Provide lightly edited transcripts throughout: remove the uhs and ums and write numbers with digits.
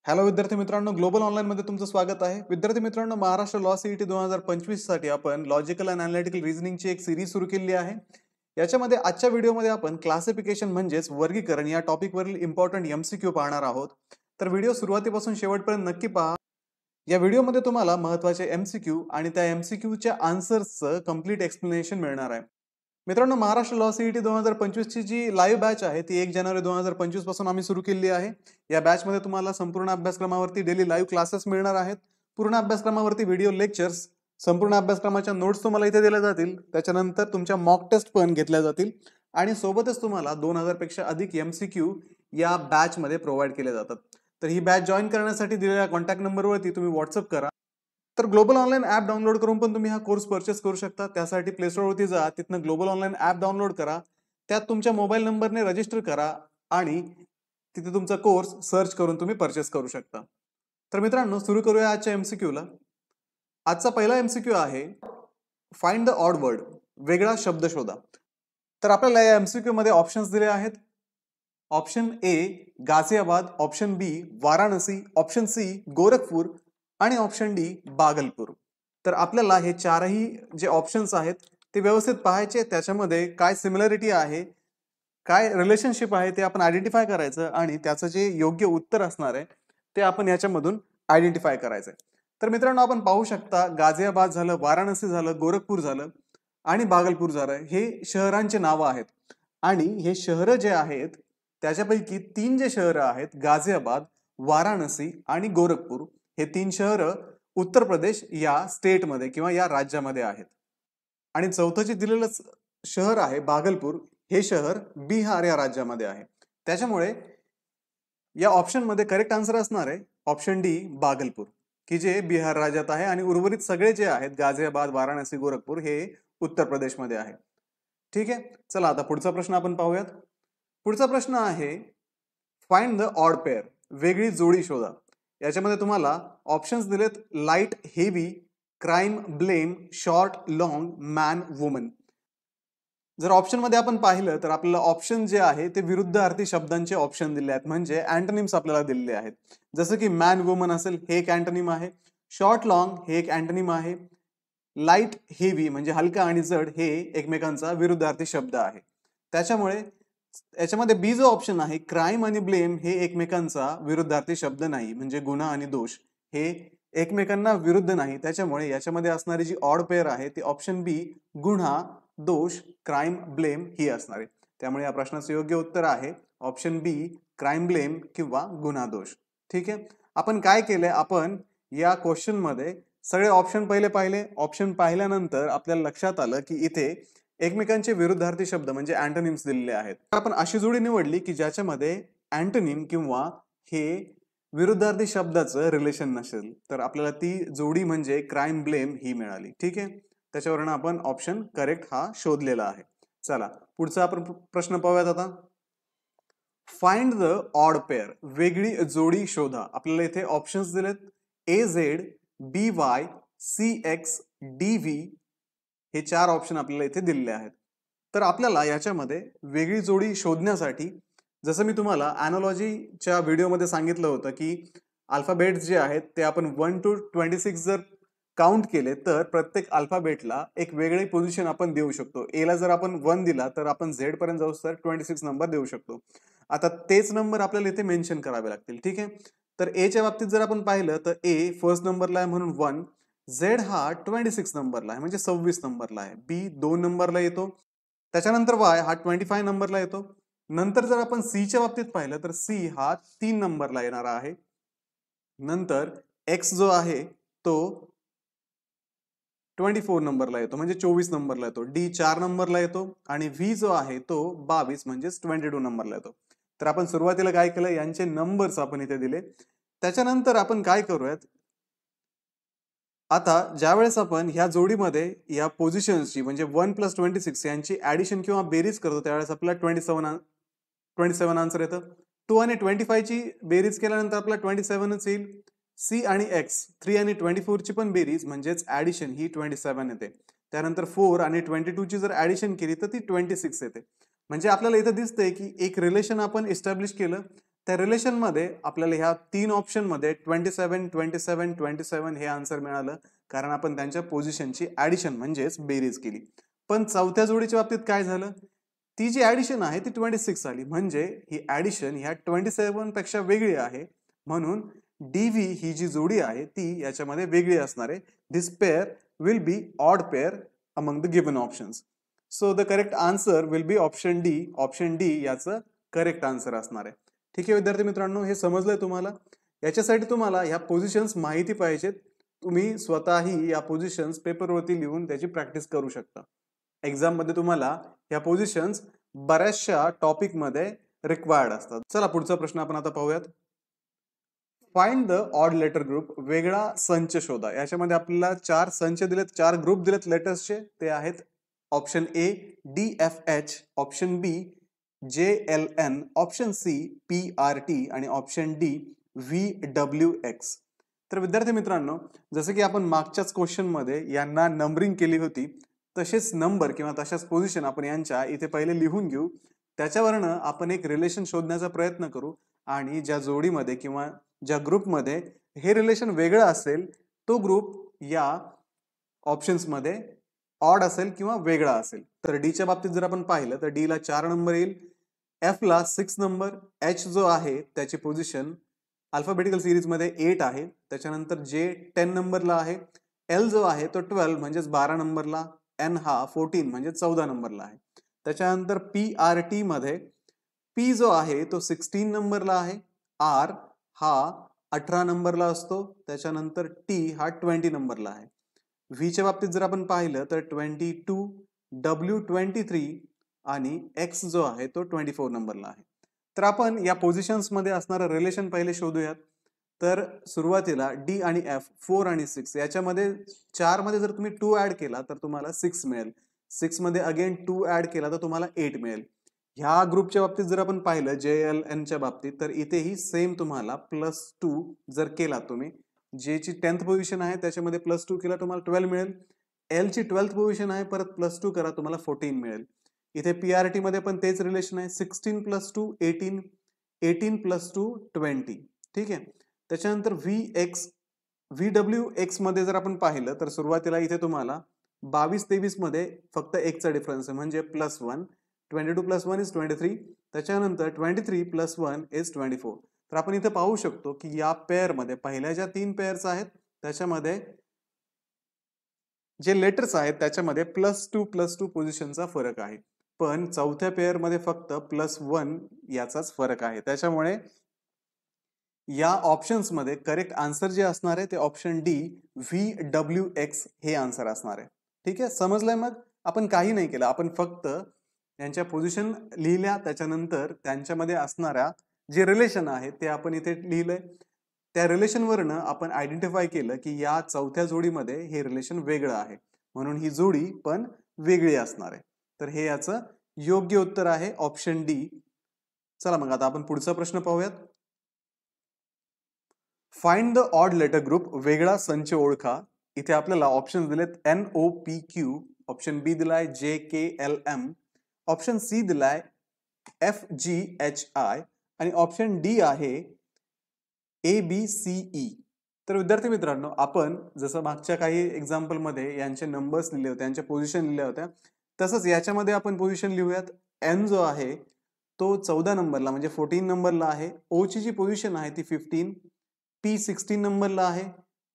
Hello विद्यार्थी मित्रांनो, global online मध्ये तुमचं स्वागत आहे. विद्यार्थी मित्रांनो, महाराष्ट्र लॉ सीईटी 2025 साठी आपण लॉजिकल अँड अनालिटिकल रिझनिंगची एक सिरीज सुरू केली आहे. याच्यामध्ये आजच्या व्हिडिओमध्ये आपण क्लासिफिकेशन म्हणजेच वर्गीकरण या टॉपिकवरील इम्पॉर्टंट एमसीक्यू पाहणार आहोत. तर व्हिडिओ सुरुवातीपासून शेवटपर्यंत नक्की पहा. या व्हिडिओमध्ये तुम्हाला महत्त्वाचे एमसीक्यू आणि त्या एमसीक्यूच्या आन्सर्सचं कंप्लीट एक्सप्लेनेशन मिळणार आहे. मित्रांनो, महाराष्ट्र लॉ सीईटी 2025 ची जी लाईव्ह बॅच आहे ती 1 जानेवारी 2025 पासून आम्ही सुरू केली आहे. या बॅच मध्ये तुम्हाला संपूर्ण अभ्यासक्रमावरती डेली लाईव्ह क्लासेस मिळणार आहेत. पूर्ण अभ्यासक्रमावरती व्हिडिओ लेक्चर्स, संपूर्ण अभ्यासक्रमाच्या नोट्स तुम्हाला इथे दिल्या जातील. त्याच्यानंतर तुमच्या मॉक टेस्ट पण घेतल्या जातील आणि सोबतच तुम्हाला 2000 पेक्षा अधिक एमसीक्यू या बॅच मध्ये प्रोव्हाइड केले जातात. तर ही बॅच जॉईन करण्यासाठी दिलेल्या कॉन्टॅक्ट नंबरवरती तुम्ही व्हॉट्सअप करा. तर ग्लोबल ऑनलाईन ऍप डाउनलोड करून पण तुम्ही हा कोर्स परचेस करू शकता. त्यासाठी प्ले स्टोअरवरती जा, तिथनं ग्लोबल ऑनलाईन ऍप डाउनलोड करा, त्यात तुमच्या मोबाईल नंबरने रजिस्टर करा आणि तिथे तुमचा कोर्स सर्च करून तुम्ही परचेस करू शकता. तर मित्रांनो, सुरू करूया आजच्या एमसीक्यू ला. आजचा पहिला एमसीक्यू आहे फाइंड द ऑड वर्ड, वेगळा शब्द शोधा. तर आपल्याला या एमसीक्यू मध्ये ऑप्शन्स दिले आहेत. Option A Ghaziabad, option B Varanasi, option C Gorakhpur आणि ऑप्शन डी बागलपूर. तर आपल्याला हे चारही जे ऑप्शन्स आहेत ते व्यवस्थित पाहायचे, त्याच्यामध्ये काय सिमिलरिटी आहे, काय रिलेशनशिप आहे ते आपण आयडेंटिफाय करायचं आणि त्याचं जे योग्य उत्तर असणार आहे ते आपण याच्यामधून आयडेंटिफाय करायचंय. तर मित्रांनो, आपण पाहू शकता गाझियाबाद झालं, वाराणसी झालं, गोरखपूर झालं आणि बागलपूर झालं, हे शहरांचे नावं आहेत. आणि हे शहरं जे आहेत त्याच्यापैकी 3 जे शहरं आहेत, गाझियाबाद, वाराणसी आणि गोरखपूर, हे 3 शहरं उत्तर प्रदेश या स्टेटमध्ये किंवा या राज्यामध्ये आहेत. आणि चौथं जे दिलेलं शहर आहे बागलपूर, हे शहर बिहार या राज्यामध्ये आहे. त्याच्यामुळे या ऑप्शन मध्ये करेक्ट आन्सर असणार आहे ऑप्शन डी बागलपूर, की जे बिहार राज्यात आहे आणि उर्वरित सगळे जे आहेत गाझियाबाद, वाराणसी, गोरखपूर हे उत्तर प्रदेशमध्ये आहे. ठीक आहे, चला आता पुढचा प्रश्न आपण पाहूयात. पुढचा प्रश्न आहे फाइंड द ऑड पेअर, वेगळी जोडी शोधा. याच्यामध्ये तुम्हाला ऑप्शन्स दिलेत light heavy, crime blame, short long, man woman. जर ऑप्शन मध्ये आपण पाहिलं तर आपल्याला ऑप्शन जे आहे ते विरुद्धार्थी शब्दांचे ऑप्शन दिले आहेत, म्हणजे अँटोनिम्स आपल्याला दिलेले आहेत. जसं की मॅन वुमन असेल, हे एक अँटोनिम आहे. शॉर्ट लॉंग हे एक अँटोनिम आहे. लाईट हेवी म्हणजे हलका आणि जड हे एकमेकांचा विरुद्धार्थी शब्द आहे. त्याच्यामुळे याच्यामध्ये बी जो ऑप्शन आहे क्राईम आणि ब्लेम हे एकमेकांचा विरुद्धार्थी शब्द नाही, म्हणजे गुन्हा आणि दोष हे एकमेकांना विरुद्ध नाही. त्याच्यामुळे याच्यामध्ये असणारी जी ऑड पेअर आहे ती ऑप्शन बी गुन्हा दोष क्राईम ब्लेम ही असणार आहे. त्यामुळे या प्रश्नाचं योग्य उत्तर आहे ऑप्शन बी क्राईम ब्लेम किंवा गुन्हा दोष. ठीक आहे, आपण काय केलंय, आपण या क्वेश्चन मध्ये सगळे ऑप्शन पाहिले. ऑप्शन पाहिल्यानंतर आपल्याला लक्षात आलं की इथे एकमेकांचे विरुद्धार्थी शब्द म्हणजे अँटोनिम्स दिलेले आहेत. आपण अशी जोडी निवडली की ज्याच्यामध्ये अँटोनिम किंवा हे विरुद्धार्थी शब्दाचं रिलेशन नसेल, तर आपल्याला ती जोडी म्हणजे क्राईम ब्लेम ही मिळाली. ठीक आहे, त्याच्यावरून आपण ऑप्शन करेक्ट हा शोधलेला आहे. चला पुढचा आपण प्रश्न पाहूयात आता. फाइंड द ऑड पेअर, वेगळी जोडी शोधा. आपल्याला इथे ऑप्शन्स दिलेत AZ, BY, CX, DV, हे 4 ऑप्शन आपल्याला इथे दिलेले आहेत. तर आपल्याला याच्यामध्ये वेगळी जोडी शोधण्यासाठी, जसं मी तुम्हाला अॅनालॉजीच्या व्हिडिओमध्ये सांगितलं होतं की अल्फाबेट्स जे आहेत ते आपण 1 to 26 जर काउंट केले तर प्रत्येक अल्फाबेटला एक वेगळी पोझिशन आपण देऊ शकतो. ए ला जर आपण 1 दिला तर आपण झेड पर्यंत जाऊ तर 26 नंबर देऊ शकतो. आता तेच नंबर आपल्याला इथे मेन्शन करावे लागतील. ठीक आहे, तर ए च्या बाबतीत जर आपण पाहिलं तर ए फर्स्ट नंबरला आहे म्हणून 1, झेड हा 26 नंबरला आहे म्हणजे 26 नंबरला आहे, बी 2 नंबरला येतो, त्याच्यानंतर वाय हा 25 नंबरला येतो. नंतर जर आपण सी च्या बाबतीत पाहिलं तर सी हा 3 नंबरला येणारा आहे. नंतर एक्स जो आहे तो 24 नंबरला येतो म्हणजे 24 नंबरला येतो. डी 4 नंबरला येतो आणि व्ही जो आहे तो 22 म्हणजेच 22 नंबरला येतो. तर आपण सुरुवातीला काय केलं, यांचे नंबर्स आपण इथे दिले. त्याच्यानंतर आपण काय करूयात, आता ज्यावेळेस आपण ह्या जोडीमध्ये या पोझिशन्सची म्हणजे 1 + 26 यांची ऍडिशन किंवा बेरीज करतो त्यावेळेस आपल्याला 27 आन्सर येतं. 2 आणि 25 ची बेरीज केल्यानंतर आपल्याला 27च येईल. सी आणि एक्स 3 आणि 24 ची पण बेरीज म्हणजेच ऍडिशन ही 27 येते. त्यानंतर 4 आणि 22 ची जर ऍडिशन केली तर ती 26 येते. म्हणजे आपल्याला इथं दिसतंय की एक रिलेशन आपण एस्टॅब्लिश केलं, त्या रिलेशन मध्ये आपल्याला ह्या 3 ऑप्शन मध्ये 27, 27, 27 हे आन्सर मिळालं, कारण आपण त्यांच्या पोझिशनची ऍडिशन म्हणजेच बेरीज केली. पण चौथ्या जोडीच्या बाबतीत काय झालं, ती जी ऍडिशन आहे ती 26 आली, म्हणजे ही ऍडिशन ह्या 27 पेक्षा वेगळी आहे, म्हणून डीव्ही ही जी जोडी आहे ती याच्यामध्ये वेगळी असणार आहे. This pair will be odd pair among the given options. So the correct answer will be option D. Option D याचं करेक्ट आन्सर असणार आहे. ठीक आहे विद्यार्थी मित्रांनो, हे समजलंय तुम्हाला. याच्यासाठी तुम्हाला ह्या पोझिशन्स माहिती पाहिजेत. तुम्ही स्वतःही या पोझिशन्स पेपरवरती लिहून त्याची प्रॅक्टिस करू शकता. एक्झाम मध्ये तुम्हाला ह्या पोझिशन्स बऱ्याचशा टॉपिक मध्ये रिक्वायर्ड असतात. चला पुढचा प्रश्न आपण आता पाहूयात. Find the odd letter group. वेगळा संच शोधा. याच्यामध्ये आपल्याला 4 संच दिलेत, 4 ग्रुप दिलेत लेटर्सचे. ते आहेत option A DFH, option B JLN, option C PRT आणि ऑप्शन डी VWX. तर विद्यार्थी मित्रांनो, जसं की आपण मागच्याच क्वेश्चन मध्ये यांना नंबरिंग केली होती, तसेच नंबर किंवा तशाच पोझिशन आपण यांच्या इथे पहिले लिहून घेऊ. त्याच्यावरनं आपण एक रिलेशन शोधण्याचा प्रयत्न करू आणि ज्या जोडीमध्ये किंवा ज्या ग्रुपमध्ये हे रिलेशन वेगळं असेल तो ग्रुप या ऑप्शन्स मध्ये ऑड असेल किंवा वेगळा असेल. तर डीच्या बाबतीत जर आपण पाहिलं तर डी ला 4 नंबर येईल, एफ ला 6 नंबर, एच जो आहे त्याची पोझिशन अल्फाबेटिकल सिरीज मध्ये 8 आहे, त्याच्यानंतर जे 10 नंबरला आहे, एल जो आहे तो 12 म्हणजेच 12 नंबरला, एन हा 14 म्हणजे 14 नंबरला आहे. त्याच्यानंतर PRT मध्ये पी जो आहे तो 16 नंबरला आहे, आर हा 18 नंबरला असतो, त्याच्यानंतर टी हा 20 नंबरला आहे. व्हीच्या बाबतीत जर आपण पाहिलं तर 22, डब्ल्यू 23 आणि एक्स जो आहे तो 24 नंबरला आहे. तर आपण या पोझिशन्स मध्ये असणारं रिलेशन पहिले शोधूयात. तर सुरुवातीला डी आणि एफ 4 आणि 6 याच्यामध्ये 4 मध्ये जर तुम्ही 2 ऍड केला तर तुम्हाला 6 मिळेल, 6 मध्ये अगेन 2 ऍड केला तर तुम्हाला 8 मिळेल. ह्या ग्रुपच्या बाबतीत जर आपण पाहिलं JLN च्या बाबतीत तर इथेही सेम तुम्हाला +2 जर केला तुम्ही, जे ची 10th पोझिशन आहे त्याच्यामध्ये +2 केला तुम्हाला 12 मिळेल, एल ची 12th पोझिशन आहे परत +2 करा तुम्हाला 14 मिळेल. इथे PRT मध्ये पण तेच रिलेशन आहे, 16 + 2 18, 18 + 2 20. ठीक आहे. त्याच्यानंतर VWX मध्ये जर आपण पाहिलं तर सुरुवातीला इथे तुम्हाला 22-23 मध्ये फक्त 1 चा डिफरन्स आहे म्हणजे +1, 22 + 1 is 23, त्याच्यानंतर 23 + 1 is 24. तर आपण इथे पाहू शकतो की या पेअर मध्ये पहिल्या ज्या 3 पेअर्स आहेत त्याच्यामध्ये जे लेटर्स आहेत त्याच्यामध्ये +2 पोझिशनचा फरक आहे, पण चौथ्या पेअर मध्ये फक्त +1 याचाच फरक आहे. त्याच्यामुळे या ऑप्शन्स मध्ये करेक्ट आन्सर जे असणार आहे ते ऑप्शन डी VWX हे आन्सर असणार आहे. ठीक आहे, समजलंय. मग आपण काही नाही केलं, आपण फक्त यांच्या पोझिशन लिहिल्या, त्याच्यानंतर त्यांच्यामध्ये असणाऱ्या जे रिलेशन आहे ते आपण इथे लिहिलंय. त्या रिलेशनवरनं आपण आयडेंटिफाय केलं की या चौथ्या जोडीमध्ये हे रिलेशन वेगळं आहे, म्हणून ही जोडी पण वेगळी असणार आहे. तर हे याचं योग्य उत्तर आहे ऑप्शन डी. चला मग आता आपण पुढचा प्रश्न पाहूयात. Find the odd letter group. वेगळा संच ओळखा. इथे आपल्याला ऑप्शन दिलेत NOPQ, ऑप्शन बी दिलाय JKLM, ऑप्शन सी दिलाय FGHI आणि ऑप्शन डी आहे ABCE. तर विद्यार्थी मित्रांनो, आपण जसं मागच्या काही एक्झाम्पल मध्ये यांचे नंबर्स लिहिले होते, यांच्या पोझिशन लिहिल्या होत्या, तसंच याच्यामध्ये आपण पोझिशन लिहूयात. एन जो आहे तो 14 नंबरला म्हणजे 14 नंबरला आहे, ओ ची जी पोझिशन आहे ती 15, पी 16 नंबरला आहे,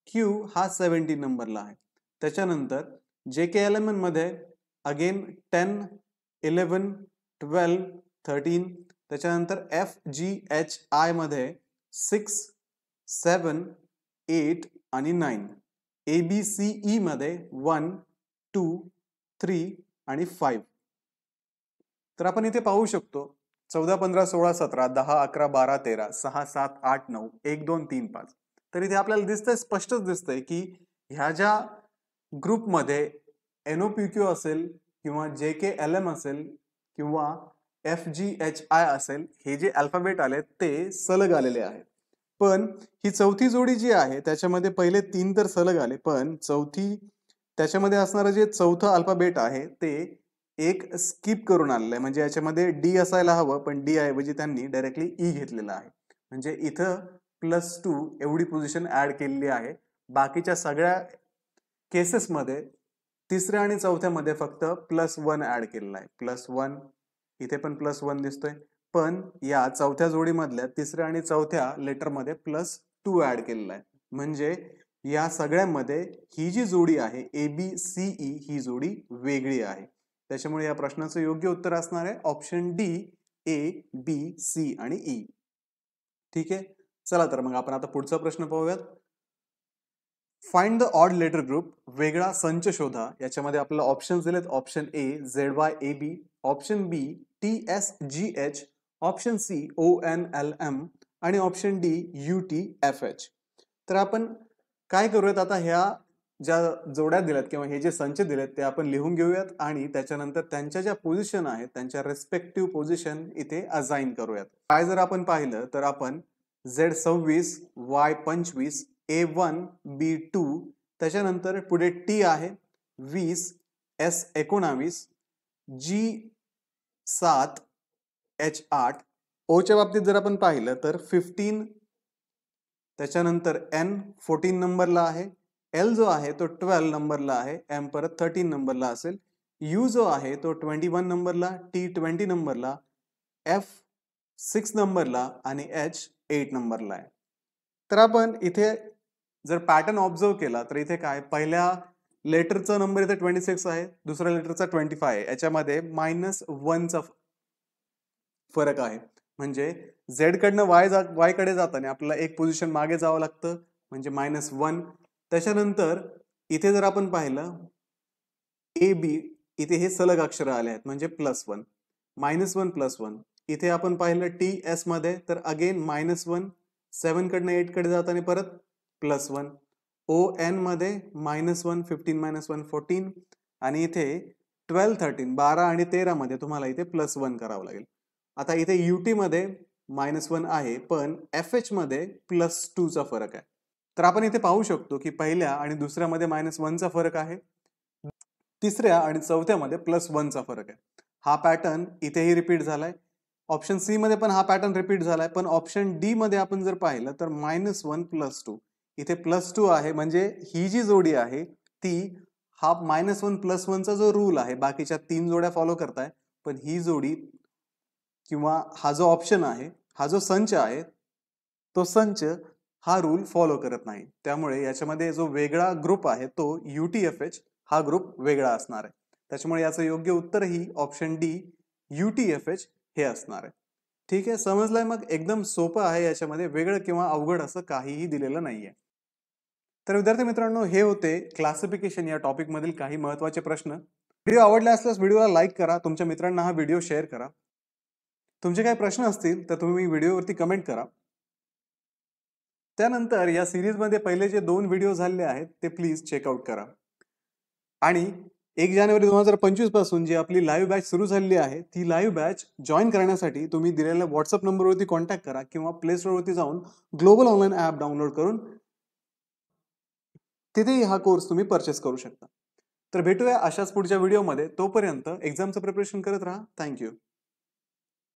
क्यू हा 17 नंबरला आहे. त्याच्यानंतर JKLM मध्ये अगेन 10, 11, 12, 13, त्याच्यानंतर FGHI मध्ये 6, 7, 8 आणि 9, ABCE मध्ये 1, 2, 3 आणि 5. तर आपण इथे पाहू शकतो 14, 15, 16, 17, 10, 11, 12, 13, 6, 7, 8, 9, 1, 2, 3, 5. तर इथे आपल्याला दिसतंय, स्पष्टच दिसतंय की ह्या ज्या ग्रुपमध्ये NOPQ असेल किंवा JKLM असेल किंवा FGHI असेल, हे जे अल्फाबेट आले ते सलग आलेले आहेत. पण ही चौथी जोडी जी आहे त्याच्यामध्ये पहिले 3 तर सलग आले, पण चौथी त्याच्यामध्ये असणारं जे चौथं अल्फाबेट आहे ते एक स्किप करून आलेलं आहे, म्हणजे याच्यामध्ये डी असायला हवं पण डी ऐवजी त्यांनी डायरेक्टली ई घेतलेला आहे. म्हणजे इथं +2 एवढी पोझिशन ऍड केलेली आहे. बाकीच्या सगळ्या केसेसमध्ये तिसऱ्या आणि चौथ्यामध्ये फक्त +1 ऍड केलेला आहे. +1 इथे पण +1 दिसतोय, पण या चौथ्या जोडीमधल्या तिसऱ्या आणि चौथ्या लेटरमध्ये +2 ऍड केलेला आहे. म्हणजे या सगळ्यामध्ये ही जी जोडी आहे ABCE ही जोडी वेगळी आहे. त्याच्यामुळे या प्रश्नाचं योग्य उत्तर असणार आहे option D, A, B, C आणि E. ठीक आहे, चला तर मग आपण आता पुढचा प्रश्न पाहूयात. Find the odd letter group, वेगळा संच शोधा. याच्यामध्ये आपल्याला ऑप्शन्स दिलेत. Option A ZYAB, option B TSGH, option C ONLM आणि ऑप्शन डी UTFH. तर आपण काय करूयात आता, ह्या ज्या जोड्या दिल्यात किंवा हे जे संच दिलेत ते आपण लिहून घेऊयात आणि त्याच्यानंतर त्यांच्या ज्या पोझिशन आहेत त्यांच्या रेस्पेक्टिव्ह पोझिशन इथे असाइन करूयात. काय जर आपण पाहिलं तर आपण Z26, Y25, A1, B2, त्याच्यानंतर पुढे T आहे 20, S19, G7, H8. ओच्या बाबतीत जर आपण पाहिलं तर 15, त्याच्यानंतर N 14 नंबरला आहे, L जो आहे तो 12 नंबरला आहे, M परत 13 नंबरला असेल, U जो आहे तो 21 नंबरला, T 20 नंबरला, F 6 नंबरला आणि H 8 नंबरला आहे. तर आपण इथे जर पॅटर्न ऑब्झर्व केला तर इथे काय, पहिल्या लेटरचा नंबर इथे 26 आहे, दुसऱ्या लेटरचा 25 आहे. याच्यामध्ये -1 चा फरक आहे. म्हणजे Z कडनं Y कडे जाताना आपल्याला एक पोझिशन मागे जावं लागतं, म्हणजे -1. त्याच्यानंतर इथे जर आपण पाहिलं AB, इथे हे सलग अक्षर आले आहेत म्हणजे +1, -1 +1. इथे आपण पाहिलं TS मध्ये तर अगेन -1, 7 कडनं 8 कडे जाताना परत +1. ON मध्ये -1, 15 - 1 14 आणि इथे 12 13 12 आणि 13 मध्ये तुम्हाला इथे +1 करावं लागेल. आता इथे UT मध्ये -1 आहे, पण FH मध्ये +2 चा फरक आहे. तर आपण इथे पाहू शकतो की पहिल्या आणि दुसऱ्यामध्ये -1 चा फरक आहे, तिसऱ्या आणि चौथ्यामध्ये +1 चा फरक आहे. हा पॅटर्न इथेही रिपीट झालाय. ऑप्शन सी मध्ये पण हा पॅटर्न रिपीट झालाय, पण ऑप्शन डी मध्ये आपण जर पाहिलं तर -1 +2, इथे +2 आहे. म्हणजे ही जी जोडी आहे ती हा -1 +1 चा जो रूल आहे बाकीच्या 3 जोड्या फॉलो करताय, पण ही जोडी किंवा हा जो ऑप्शन आहे, हा जो संच आहे, तो संच हा रूल फॉलो करत नाही. त्यामुळे याच्यामध्ये जो वेगळा ग्रुप आहे तो UTFH हा ग्रुप वेगळा असणार आहे. त्याच्यामुळे याचं योग्य उत्तर ही ऑप्शन डी UTFH हे असणार आहे. ठीक आहे, समजलंय. मग एकदम सोपं आहे, याच्यामध्ये वेगळं किंवा अवघड असं काहीही दिलेलं नाहीये. तर विद्यार्थी मित्रांनो, हे होते क्लासिफिकेशन या टॉपिक मधील काही महत्त्वाचे प्रश्न. व्हिडिओ आवडला असल्यास व्हिडिओला लाईक करा, तुमच्या मित्रांना हा व्हिडिओ शेअर करा. तुमचे काही प्रश्न असतील तर तुम्ही व्हिडिओवरती कमेंट करा. त्यानंतर या सिरीजमध्ये पहिले जे 2 व्हिडिओ झालेले आहेत ते प्लीज चेकआउट करा. आणि 1 जानेवारी 2025 पासून जी आपली लाईव्ह बॅच सुरू झालेली आहे, ती लाईव्ह बॅच जॉईन करण्यासाठी तुम्ही दिलेल्या व्हॉट्सअप नंबरवरती कॉन्टॅक्ट करा किंवा प्ले स्टोअरवरती जाऊन ग्लोबल ऑनलाईन ॲप डाउनलोड करून तिथेही हा कोर्स तुम्ही परचेस करू शकता. तर भेटूया अशाच पुढच्या व्हिडिओमध्ये. तोपर्यंत एक्झामचं प्रिपरेशन करत राहा. थँक्यू.